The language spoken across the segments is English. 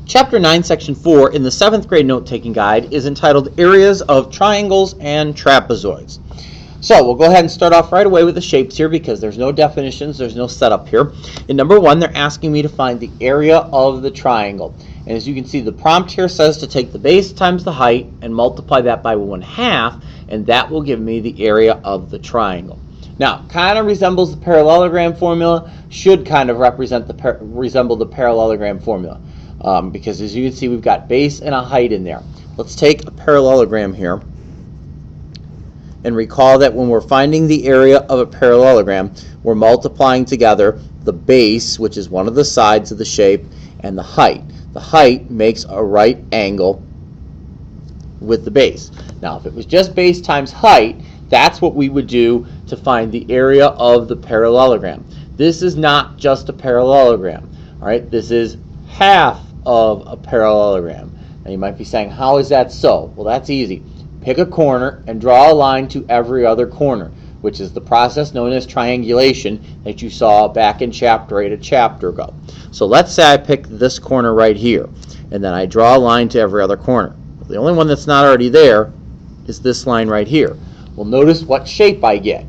Chapter 9, Section 4 in the 7th grade note-taking guide is entitled Areas of Triangles and Trapezoids. So we'll go ahead and start off right away with the shapes here because there's no definitions, there's no setup here. In number 1, they're asking me to find the area of the triangle. And as you can see, the prompt here says to take the base times the height and multiply that by 1/2, and that will give me the area of the triangle. Now, kind of resembles the parallelogram formula, should kind of resemble the parallelogram formula. Because as you can see, we've got base and a height in there. Let's take a parallelogram here and recall that when we're finding the area of a parallelogram, we're multiplying together the base, which is one of the sides of the shape, and the height. The height makes a right angle with the base. Now, if it was just base times height, that's what we would do to find the area of the parallelogram. This is not just a parallelogram. All right, this is half of a parallelogram. Now you might be saying, how is that so? Well, that's easy. Pick a corner and draw a line to every other corner, which is the process known as triangulation that you saw back in Chapter 8 a chapter ago. So let's say I pick this corner right here, and then I draw a line to every other corner. The only one that's not already there is this line right here. Well, notice what shape I get.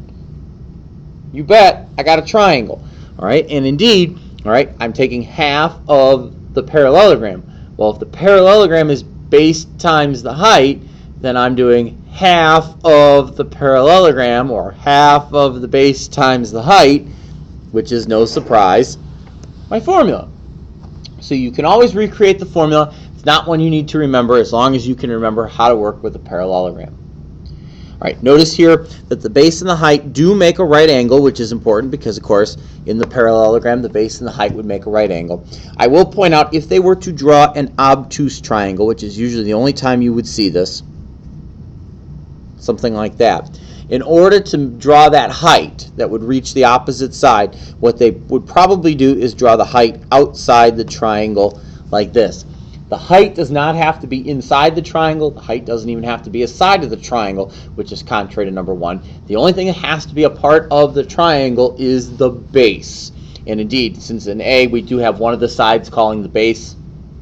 You bet, I got a triangle. All right, and indeed, all right, I'm taking half of the parallelogram. Well, if the parallelogram is base times the height, then I'm doing half of the parallelogram, or half of the base times the height, which is no surprise, my formula. So you can always recreate the formula. It's not one you need to remember as long as you can remember how to work with a parallelogram. All right, notice here that the base and the height do make a right angle, which is important because, of course, in the parallelogram, the base and the height would make a right angle. I will point out, if they were to draw an obtuse triangle, which is usually the only time you would see this, something like that, in order to draw that height that would reach the opposite side, what they would probably do is draw the height outside the triangle like this. The height does not have to be inside the triangle. The height doesn't even have to be a side of the triangle, which is contrary to number 1. The only thing that has to be a part of the triangle is the base. And indeed, since in A we do have one of the sides calling the base,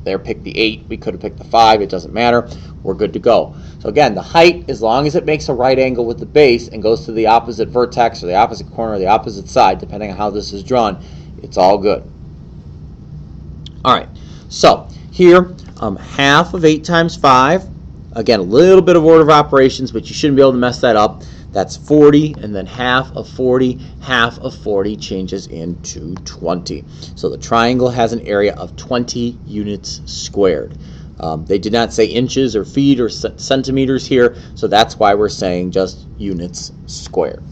there picked the 8, we could have picked the 5, it doesn't matter, we're good to go. So again, the height, as long as it makes a right angle with the base and goes to the opposite vertex or the opposite corner or the opposite side, depending on how this is drawn, it's all good. All right, so here, half of 8 times 5. Again, a little bit of order of operations, but you shouldn't be able to mess that up. That's 40, and then half of 40 changes into 20. So the triangle has an area of 20 units squared. They did not say inches or feet or centimeters here, so that's why we're saying just units squared.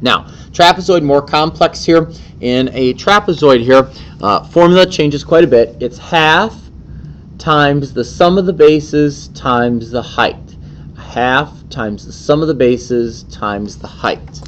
Now, trapezoid, more complex here. In a trapezoid here, formula changes quite a bit. It's half times the sum of the bases times the height. Half times the sum of the bases times the height.